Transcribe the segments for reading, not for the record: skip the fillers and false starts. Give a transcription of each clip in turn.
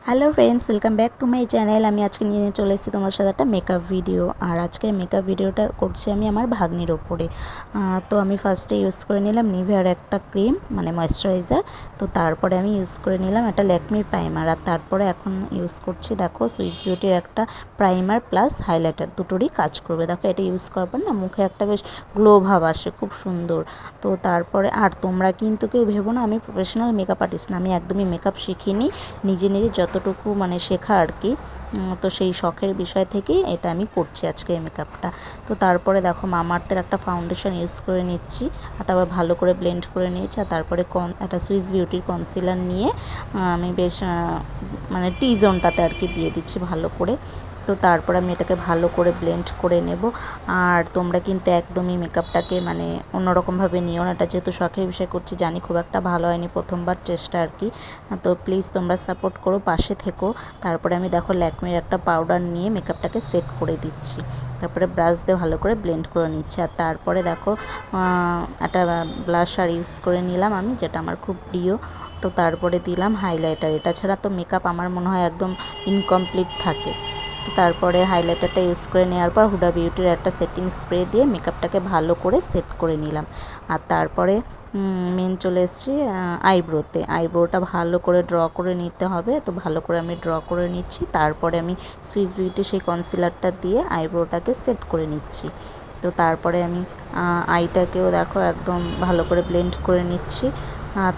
Hello friends, welcome back to my channel. আমি আজকে নিয়ে চলে এসেছি তোমার সাথে একটা মেকআপ ভিডিও। আর আজকের মেকআপ ভিডিওটা করছি আমি আমার ভাগ্নির ওপরে। তো আমি ফার্স্টে ইউজ করে নিলাম নিভিয়ার একটা ক্রিম, মানে ময়েশ্চারাইজার। তো তারপরে আমি ইউজ করে নিলাম একটা ল্যাকমির প্রাইমার। আর তারপরে এখন ইউজ করছি, দেখো, সুইস বিউটির একটা প্রাইমার প্লাস হাইলাইটার, দুটোরই কাজ করবে। দেখো, এটা ইউজ করার পর না মুখে একটা বেশ গ্লো ভাব আসে, খুব সুন্দর। তো তারপরে আর তোমরা কিন্তু কেউ ভেবো না আমি প্রফেশনাল মেকআপ আর্টিস্ট না, আমি একদমই মেকআপ শিখিনি, নিজে নিজে যতটুকু মানে শেখা আর কি। তো সেই শখের বিষয় থেকেই এটা আমি করছি আজকে এই মেকআপটা। তো তারপরে দেখো, মামাআর্থের একটা ফাউন্ডেশন ইউজ করে নিচ্ছি, আর তারপর ভালো করে ব্লেন্ড করে নিয়েছি। আর তারপরে একটা সুইস বিউটির কনসিলার নিয়ে আমি বেশ মানে টি জোনটাতে আর কি দিয়ে দিচ্ছি ভালো করে। তো তারপর আমি এটাকে ভালো করে ব্লেন্ড করে নেব। আর তোমরা কিন্তু একদমই মেকআপটাকে মানে অন্যরকমভাবে নিও না, এটা যেহেতু শখের বিষয় করছি, জানি খুব একটা ভালো হয়নি, প্রথমবার চেষ্টা আর কি। তো প্লিজ তোমরা সাপোর্ট করো, পাশে থেকো। তারপরে আমি দেখো ল্যাকমির একটা পাউডার নিয়ে মেকআপটাকে সেট করে দিচ্ছি, তারপরে ব্রাশ দিয়ে ভালো করে ব্লেন্ড করে নিচ্ছি। আর তারপরে দেখো একটা ব্লাশার ইউজ করে নিলাম আমি, যেটা আমার খুব প্রিয়। তো তারপরে দিলাম হাইলাইটার, এটা ছাড়া তো মেকআপ আমার মনে হয় একদম ইনকমপ্লিট থাকে। তো তারপরে হাইলাইটারটা ইউজ করে নেওয়ার পর হুডা বিউটির একটা সেটিং স্প্রে দিয়ে মেকআপটাকে ভালো করে সেট করে নিলাম। আর তারপরে মেন চলে এসেছি আইব্রোতে। আইব্রোটা ভালো করে ড্র করে নিতে হবে, তো ভালো করে আমি ড্র করে নিচ্ছি। তারপরে আমি সুইস বিউটি সেই কনসিলারটা দিয়ে আইব্রোটাকে সেট করে নিচ্ছি। তো তারপরে আমি আইটাকেও দেখো একদম ভালো করে ব্লেন্ড করে নিচ্ছি।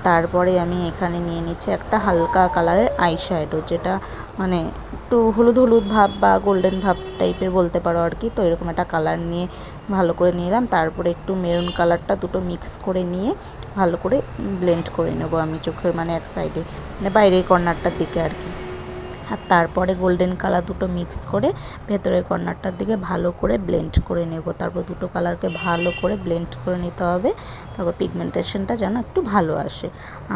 তারপরে আমি এখানে নিয়ে নিচ্ছি একটা হালকা কালারের আইশ্যাডো, যেটা মানে একটু হলুদ হলুদ ভাব বা গোল্ডেন ভাব টাইপের বলতে পারো আর কি। তো এরকম একটা কালার নিয়ে ভালো করে নিলাম। তারপরে একটু মেরুন কালারটা দুটো মিক্স করে নিয়ে ভালো করে ব্লেন্ড করে নেব আমি চোখের মানে এক সাইডে, মানে বাইরের কর্নারটার দিকে আর কি। আর তারপরে গোল্ডেন কালার দুটো মিক্স করে ভেতরের কর্নারটার দিকে ভালো করে ব্লেন্ড করে নেব। তারপর দুটো কালারকে ভালো করে ব্লেন্ড করে নিতে হবে, তারপর পিগমেন্টেশনটা যেন একটু ভালো আসে।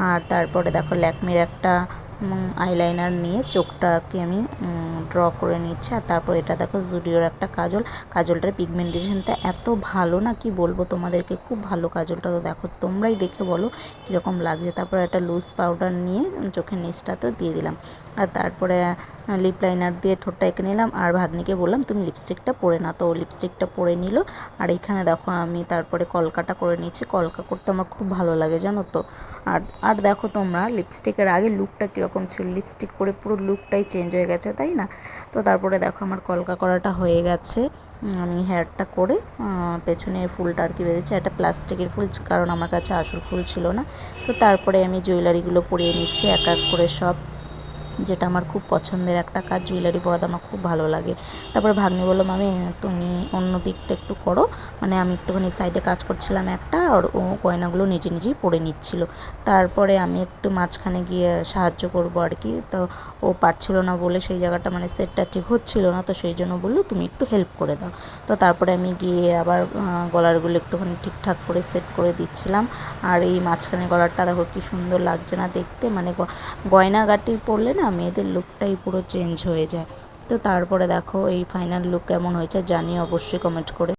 আর তারপরে দেখো ল্যাকমির একটা আইলাইনার নিয়ে চোখটাকে আমি ড্র করে নিচ্ছি। আর তারপর এটা দেখো জুডিওর একটা কাজল, কাজলটার পিগমেন্টেশনটা এত ভালো না, কি বলবো তোমাদেরকে, খুব ভালো কাজলটা। তো দেখো তোমরাই দেখে বলো কীরকম লাগছে। তারপর একটা লুজ পাউডার নিয়ে চোখের নিচটাতেও দিয়ে দিলাম। আর তারপরে লিপ লাইনার দিয়ে ঠোঁটটা এঁকে নিলাম। আর ভাগ্নিকে বললাম তুমি লিপস্টিকটা পরে না, তো লিপস্টিকটা পরে নিল। আর এখানে দেখো আমি তারপরে কলকাটা করে নিচ্ছি, কলকা করতে আমার খুব ভালো লাগে জানো তো। আর দেখো তোমরা লিপস্টিকের আগে লুকটা কীরকম ছিল, লিপস্টিক পরে পুরো লুকটাই চেঞ্জ হয়ে গেছে, তাই না? তো তারপরে দেখো আমার কলকা করাটা হয়ে গেছে। আমি হেয়ারটা করে পেছনে ফুলটা আর কি বেঁধেছি, একটা প্লাস্টিকের ফুল, কারণ আমার কাছে আসল ফুল ছিল না। তো তারপরে আমি জুয়েলারিগুলো পরিয়ে নিচ্ছি এক এক করে সব, যেটা আমার খুব পছন্দের একটা কাজ, জুয়েলারি পরাতে আমার খুব ভালো লাগে। তারপরে ভাগ্নি বললো মামি তুমি অন্য দিকটা একটু করো, মানে আমি একটুখানি সাইডে কাজ করছিলাম একটা, আর ও গয়নাগুলো নিজে নিজেই পরে নিচ্ছিল। তারপরে আমি একটু মাঝখানে গিয়ে সাহায্য করবো আর কি। তো ও পারছিল না বলে সেই জায়গাটা মানে সেটটা ঠিক হচ্ছিল না, তো সেই জন্য বললো তুমি একটু হেল্প করে দাও। তো তারপরে আমি গিয়ে আবার গলারগুলো একটুখানি ঠিকঠাক করে সেট করে দিচ্ছিলাম। আর এই মাঝখানে গলারটা দেখো কি সুন্দর লাগছে না দেখতে, মানে গয়নাগাটি পরলে না মেয়েদের লুকটাই পুরো চেঞ্জ হয়ে যায়। তো তারপরে দেখো এই ফাইনাল লুক কেমন হয়েছে জানিও অবশ্যই কমেন্ট করে।